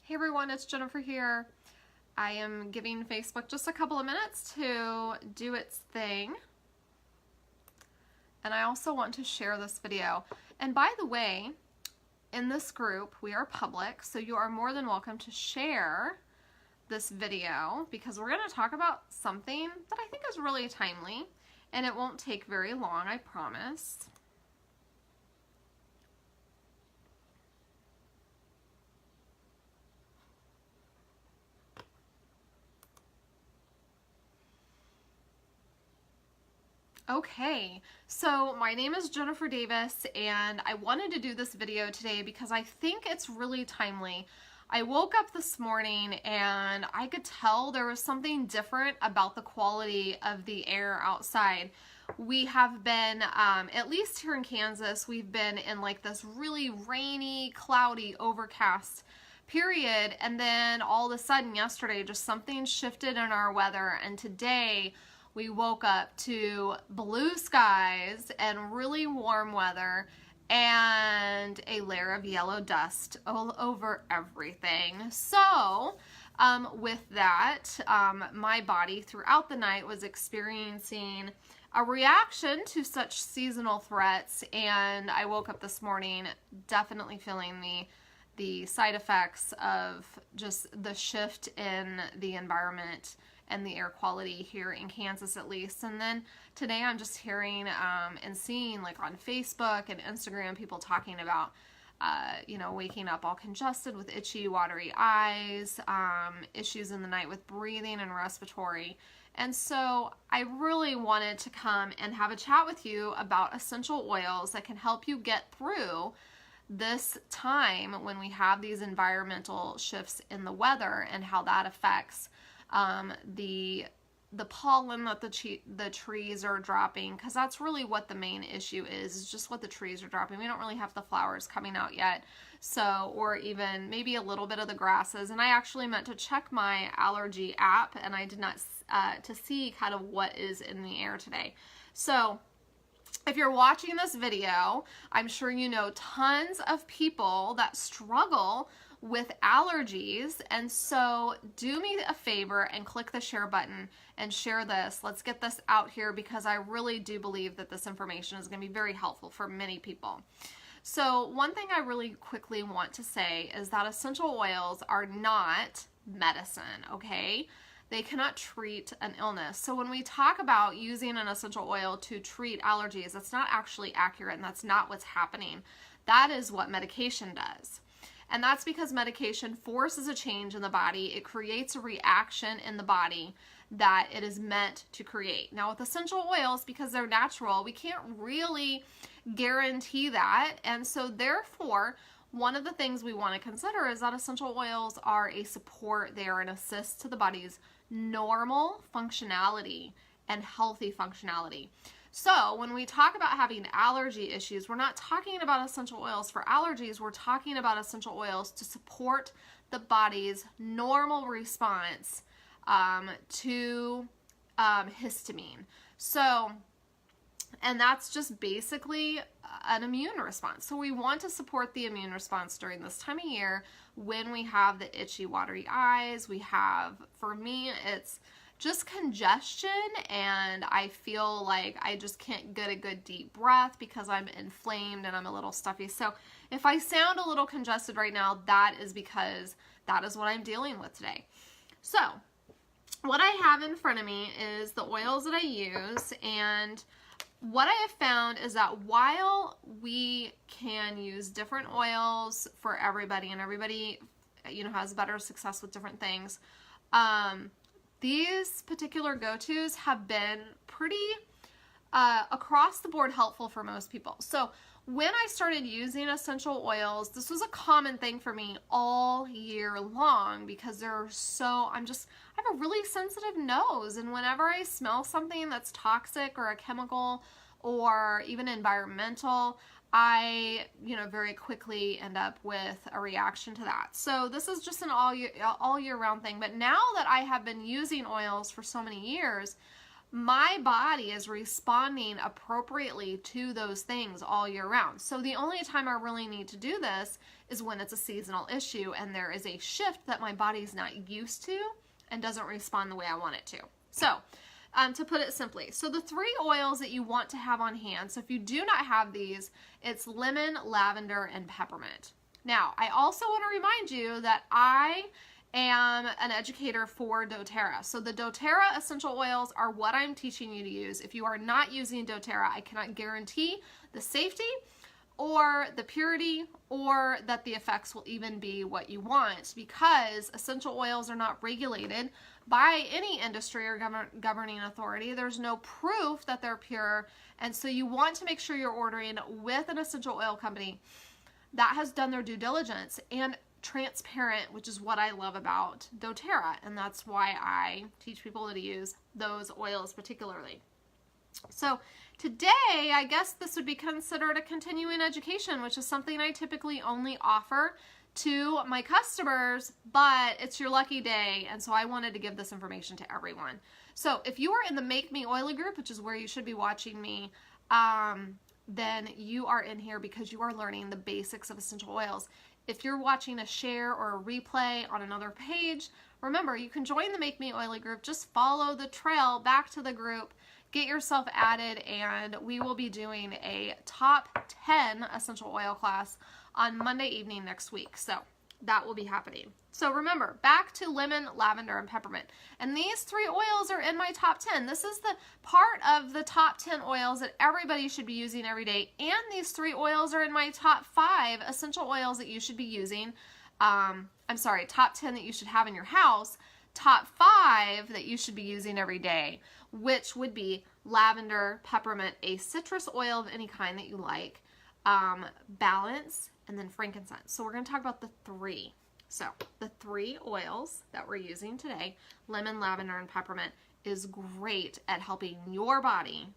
Hey everyone, it's Jennifer here. I am giving Facebook just a couple of minutes to do its thing. And I also want to share this video. And by the way, in this group, we are public, so you are more than welcome to share this video because we're going to talk about something that I think is really timely, and it won't take very long, I promise. Okay, so my name is Jennifer Davis, and I wanted to do this video today because I think it's really timely. I woke up this morning and I could tell there was something different about the quality of the air outside. We have been, at least here in Kansas, we've been in like this really rainy, cloudy, overcast period, and then all of a sudden yesterday just something shifted in our weather, and today we woke up to blue skies and really warm weather and a layer of yellow dust all over everything. So with that, my body throughout the night was experiencing a reaction to such seasonal threats, and I woke up this morning definitely feeling the side effects of just the shift in the environment and the air quality here in Kansas, at least. And then today I'm just hearing and seeing, like on Facebook and Instagram, people talking about waking up all congested with itchy, watery eyes, issues in the night with breathing and respiratory. And so I really wanted to come and have a chat with you about essential oils that can help you get through this time when we have these environmental shifts in the weather and how that affects the pollen that the trees are dropping, because that's really what the main issue is just what the trees are dropping. We don't really have the flowers coming out yet, so, or even maybe a little bit of the grasses. And I actually meant to check my allergy app, and I did not to see kind of what is in the air today. So if you're watching this video, I'm sure you know tons of people that struggle with allergies, and so do me a favor and click the share button and share this. Let's get this out here because I really do believe that this information is going to be very helpful for many people. So one thing I really quickly want to say is that essential oils are not medicine, okay? They cannot treat an illness. So when we talk about using an essential oil to treat allergies, that's not actually accurate, and that's not what's happening. That is what medication does. And that's because medication forces a change in the body. It creates a reaction in the body that it is meant to create. Now with essential oils, because they're natural, we can't really guarantee that. And so therefore, one of the things we want to consider is that essential oils are a support. They are an assist to the body's normal functionality and healthy functionality. So when we talk about having allergy issues, we're not talking about essential oils for allergies. We're talking about essential oils to support the body's normal response to histamine. So, and that's just basically an immune response. So we want to support the immune response during this time of year when we have the itchy, watery eyes. We have, for me, it's just congestion, and I feel like I just can't get a good deep breath because I'm inflamed and I'm a little stuffy. So if I sound a little congested right now, that is because that is what I'm dealing with today. So what I have in front of me is the oils that I use, and what I have found is that while we can use different oils for everybody, and everybody, has better success with different things, these particular go-tos have been pretty across the board helpful for most people. So when I started using essential oils, this was a common thing for me all year long because I have a really sensitive nose, and whenever I smell something that's toxic or a chemical or even environmental, I, very quickly end up with a reaction to that. So this is just an all year round thing. But now that I have been using oils for so many years, my body is responding appropriately to those things all year round. So the only time I really need to do this is when it's a seasonal issue and there is a shift that my body's not used to and doesn't respond the way I want it to. So to put it simply, so the 3 oils that you want to have on hand, so if you do not have these, it's lemon, lavender, and peppermint. Now, I also want to remind you that I am an educator for doTERRA. So the doTERRA essential oils are what I'm teaching you to use. If you are not using doTERRA, I cannot guarantee the safety or the purity or that the effects will even be what you want, because essential oils are not regulated by any industry or governing authority. There's no proof that they're pure, and so you want to make sure you're ordering with an essential oil company that has done their due diligence and transparent, which is what I love about doTERRA, and that's why I teach people to use those oils particularly. So today, I guess this would be considered a continuing education, which is something I typically only offer to my customers, but it's your lucky day, and so I wanted to give this information to everyone. So if you are in the Make Me Oily group, which is where you should be watching me, then you are in here because you are learning the basics of essential oils. If you're watching a share or a replay on another page, remember, you can join the Make Me Oily group. Just follow the trail back to the group, get yourself added, and we will be doing a top 10 essential oil class on Monday evening next week. So that will be happening. So remember, back to lemon, lavender, and peppermint. And these 3 oils are in my top 10. This is the part of the top 10 oils that everybody should be using every day. And these 3 oils are in my top 5 essential oils that you should be using. Top 10 that you should have in your house. Top 5 that you should be using every day, which would be lavender, peppermint, a citrus oil of any kind that you like, balance, and then frankincense. So we're going to talk about the 3. So the 3 oils that we're using today, lemon, lavender, and peppermint, is great at helping your body,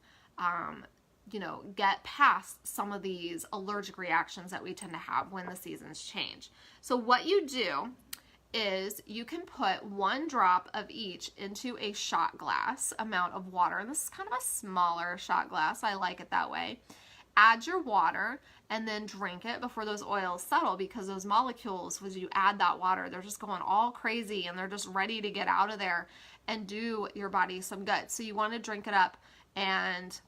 get past some of these allergic reactions that we tend to have when the seasons change. So what you do is you can put 1 drop of each into a shot glass amount of water. And this is kind of a smaller shot glass. I like it that way. Add your water and then drink it before those oils settle, because those molecules, as you add that water, they're just going all crazy and they're just ready to get out of there and do your body some good. So you want to drink it up and,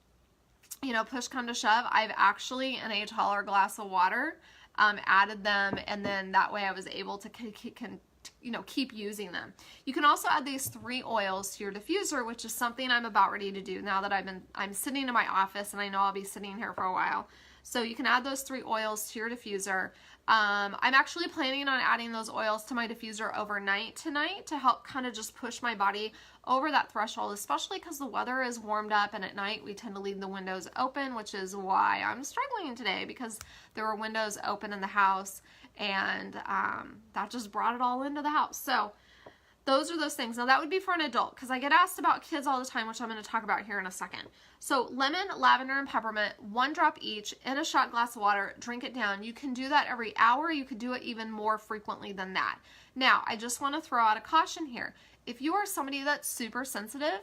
push come to shove. I've actually, in a taller glass of water, added them, and then that way I was able to keep using them. You can also add these 3 oils to your diffuser, which is something I'm about ready to do now that I'm sitting in my office and I know I'll be sitting here for a while. So you can add those 3 oils to your diffuser. I'm actually planning on adding those oils to my diffuser overnight tonight to help kind of just push my body over that threshold, especially because the weather is warmed up and at night we tend to leave the windows open, which is why I'm struggling today, because there were windows open in the house and that just brought it all into the house. So those are those things. Now that would be for an adult, because I get asked about kids all the time, which I'm going to talk about here in a second. So lemon, lavender, and peppermint, 1 drop each in a shot glass of water, drink it down. You can do that every hour. You could do it even more frequently than that. Now, I just want to throw out a caution here. If you are somebody that's super sensitive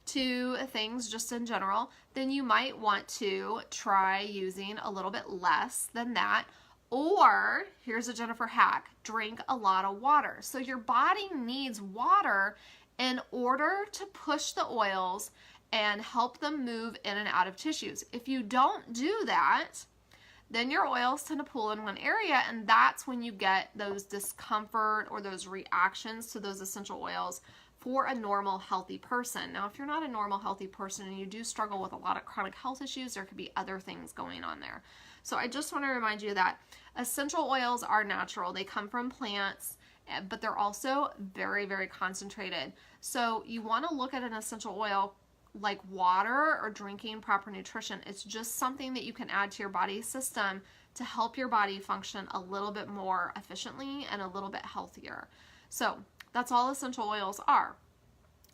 to things just in general, then you might want to try using a little bit less than that. Or, here's a Jennifer hack, drink a lot of water. So your body needs water in order to push the oils and help them move in and out of tissues. If you don't do that, then your oils tend to pool in one area, and that's when you get those discomfort or those reactions to those essential oils for a normal, healthy person. Now, if you're not a normal, healthy person and you do struggle with a lot of chronic health issues, there could be other things going on there. So I just want to remind you that essential oils are natural. They come from plants, but they're also very, very concentrated. So you want to look at an essential oil like water or drinking proper nutrition. It's just something that you can add to your body system to help your body function a little bit more efficiently and a little bit healthier. So that's all essential oils are.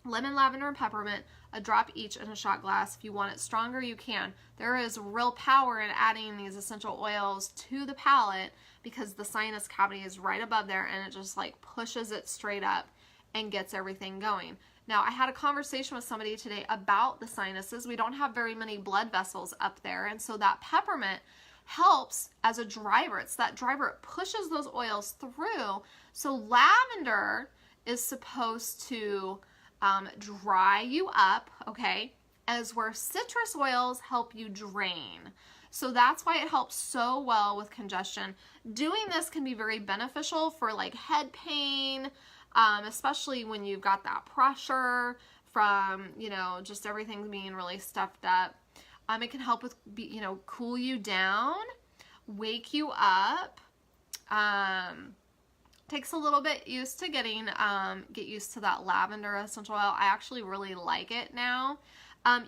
Lemon, lavender, and peppermint, a drop each in a shot glass. If you want it stronger, you can. There is real power in adding these essential oils to the palate because the sinus cavity is right above there and it just like pushes it straight up and gets everything going. Now, I had a conversation with somebody today about the sinuses. We don't have very many blood vessels up there, and so that peppermint helps as a driver. It's that driver. It pushes those oils through. So lavender is supposed to dry you up, okay, as where citrus oils help you drain. So that's why it helps so well with congestion. Doing this can be very beneficial for like head pain, especially when you've got that pressure from, you know, just everything being really stuffed up. It can help with, you know, cool you down, wake you up. Takes a little bit used to get used to that lavender essential oil. I actually really like it now.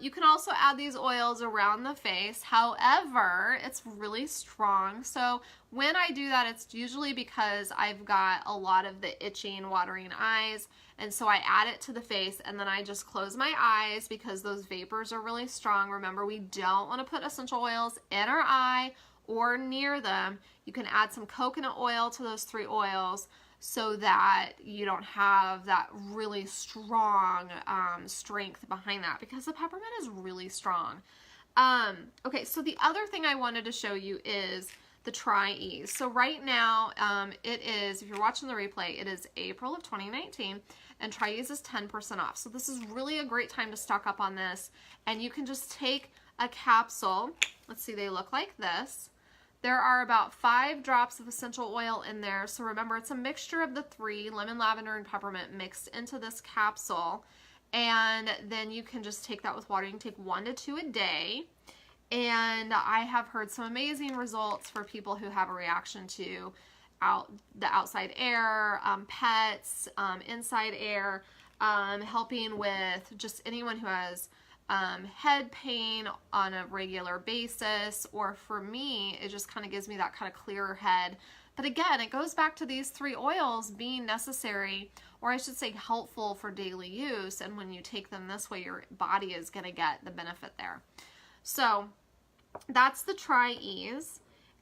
You can also add these oils around the face. However, it's really strong. So when I do that, it's usually because I've got a lot of the itching, watering eyes. And so I add it to the face and then I just close my eyes because those vapors are really strong. Remember, we don't want to put essential oils in our eye or near them. You can add some coconut oil to those 3 oils so that you don't have that really strong strength behind that, because the peppermint is really strong. Okay, so the other thing I wanted to show you is the Tri-Ease. So right now, it is, if you're watching the replay, it is April of 2019, and Tri-Ease is 10% off. So this is really a great time to stock up on this, and you can just take a capsule. Let's see, they look like this. There are about 5 drops of essential oil in there. So remember, it's a mixture of the 3, lemon, lavender, and peppermint, mixed into this capsule. And then you can just take that with water. You can take 1 to 2 a day. And I have heard some amazing results for people who have a reaction to the outside air, pets, inside air, helping with just anyone who has head pain on a regular basis, or for me, it just kind of gives me that kind of clearer head. But again, it goes back to these 3 oils being necessary, or I should say helpful for daily use, and when you take them this way, your body is going to get the benefit there. So that's the Tri-Ease.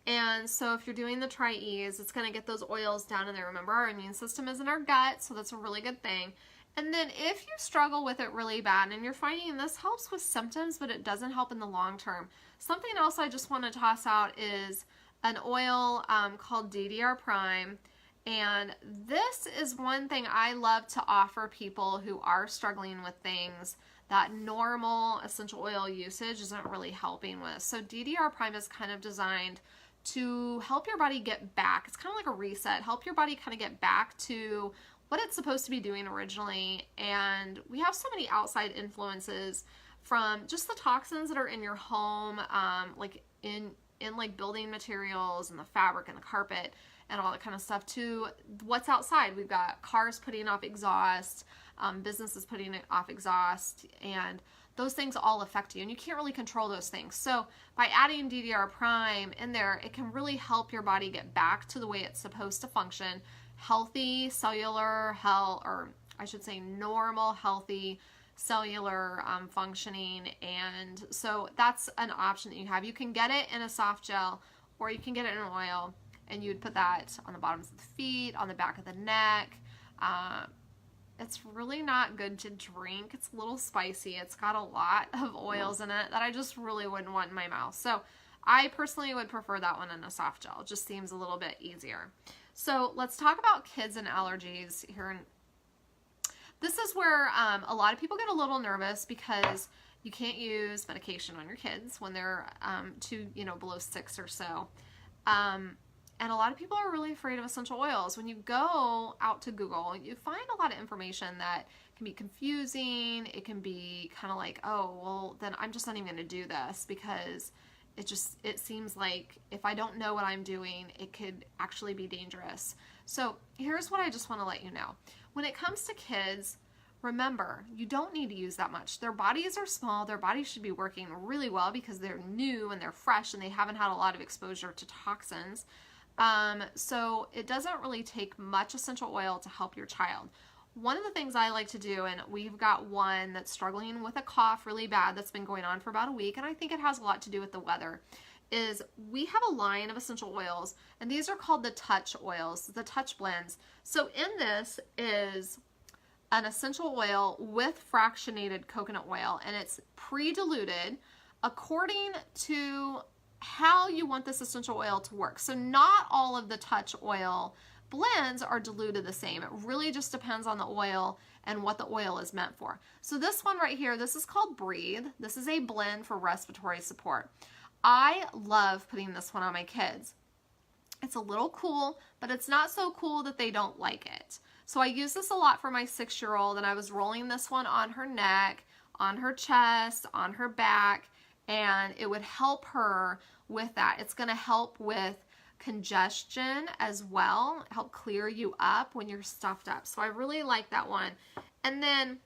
And so if you're doing the Tri-Ease, it's going to get those oils down in there. Remember, our immune system is in our gut, so that's a really good thing. And then if you struggle with it really bad and you're finding this helps with symptoms, but it doesn't help in the long term, something else I just want to toss out is an oil called DDR Prime. And this is one thing I love to offer people who are struggling with things that normal essential oil usage isn't really helping with. So DDR Prime is kind of designed to help your body get back. It's kind of like a reset, help your body kind of get back to what it's supposed to be doing originally. And we have so many outside influences, from just the toxins that are in your home, like in like building materials and the fabric and the carpet and all that kind of stuff, to what's outside. We've got cars putting off exhaust, businesses putting off exhaust, and those things all affect you, and you can't really control those things. So by adding DDR Prime in there, it can really help your body get back to the way it's supposed to function. Healthy cellular health, or I should say normal, healthy cellular functioning. And so that's an option that you have. You can get it in a soft gel, or you can get it in an oil, and you would put that on the bottoms of the feet, on the back of the neck. It's really not good to drink. It's a little spicy. It's got a lot of oils in it that I just really wouldn't want in my mouth. So I personally would prefer that one in a soft gel. It just seems a little bit easier. So let's talk about kids and allergies here. This is where a lot of people get a little nervous, because you can't use medication on your kids when they're below 6 or so. And a lot of people are really afraid of essential oils. When you go out to Google, you find a lot of information that can be confusing. It can be kind of like, oh, well, then I'm just not even going to do this, because it seems like if I don't know what I'm doing, it could actually be dangerous. So here's what I just want to let you know. When it comes to kids, remember, you don't need to use that much. Their bodies are small. Their bodies should be working really well because they're new and they're fresh and they haven't had a lot of exposure to toxins. So it doesn't really take much essential oil to help your child. One of the things I like to do, and we've got one that's struggling with a cough really bad that's been going on for about a week, and I think it has a lot to do with the weather, is we have a line of essential oils, and these are called the Touch oils, the Touch blends. So in this is an essential oil with fractionated coconut oil, and it's pre-diluted according to how you want this essential oil to work. So not all of the Touch oil blends are diluted the same. It really just depends on the oil and what the oil is meant for. So this one right here, this is called Breathe. This is a blend for respiratory support. I love putting this one on my kids. It's a little cool, but it's not so cool that they don't like it. So I use this a lot for my 6-year-old, and I was rolling this one on her neck, on her chest, on her back, and it would help her with that. It's going to help with congestion as well, help clear you up when you're stuffed up. So I really like that one. And then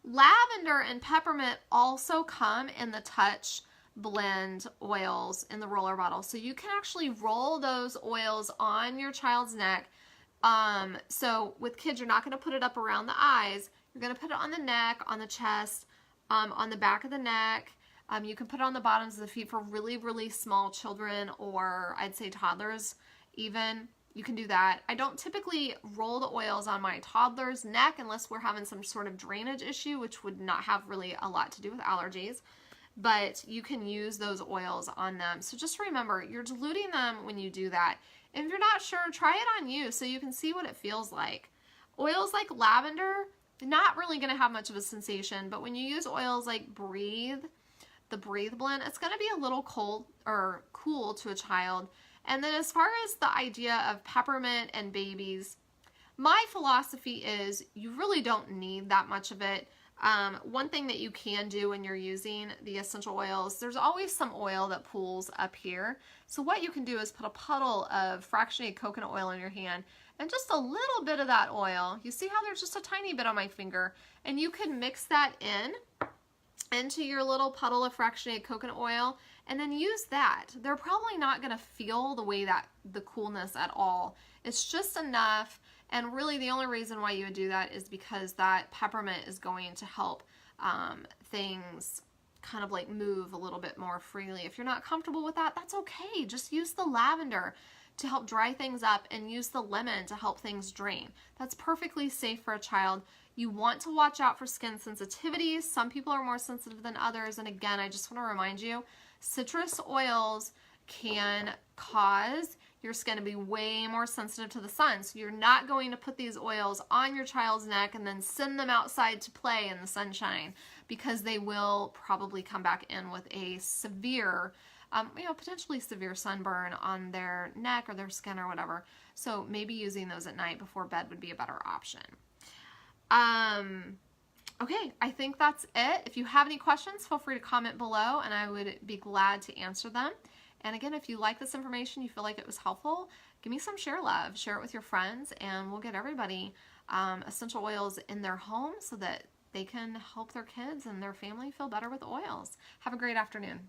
lavender and peppermint also come in the Touch blend oils in the roller bottle. So you can actually roll those oils on your child's neck. So with kids, you're not going to put it up around the eyes. You're going to put it on the neck, on the chest, on the back of the neck. You can put it on the bottoms of the feet for really, really small children, or I'd say toddlers even. You can do that. I don't typically roll the oils on my toddler's neck unless we're having some sort of drainage issue, which would not have really a lot to do with allergies. But you can use those oils on them. So just remember, you're diluting them when you do that. And if you're not sure, try it on you so you can see what it feels like. Oils like lavender, not really going to have much of a sensation, but when you use oils like Breathe, the Breathe blend, it's going to be a little cold or cool to a child. And then as far as the idea of peppermint and babies, my philosophy is you really don't need that much of it. One thing that you can do when you're using the essential oils, there's always some oil that pools up here. So what you can do is put a puddle of fractionated coconut oil in your hand and just a little bit of that oil. You see how there's just a tiny bit on my finger, and you can mix that into your little puddle of fractionated coconut oil and then use that. They're probably not going to feel the coolness at all. It's just enough. And really the only reason why you would do that is because that peppermint is going to help things kind of like move a little bit more freely. If you're not comfortable with that, that's okay. Just use the lavender to help dry things up and use the lemon to help things drain. That's perfectly safe for a child. You want to watch out for skin sensitivities. Some people are more sensitive than others. And again, I just want to remind you, citrus oils can cause your skin to be way more sensitive to the sun. So you're not going to put these oils on your child's neck and then send them outside to play in the sunshine, because they will probably come back in with a severe, potentially severe sunburn on their neck or their skin or whatever. So maybe using those at night before bed would be a better option. Okay, I think that's it. If you have any questions, feel free to comment below and I would be glad to answer them. And again, if you like this information, you feel like it was helpful, give me some share love. Share it with your friends, and we'll get everybody essential oils in their home so that they can help their kids and their family feel better with oils. Have a great afternoon.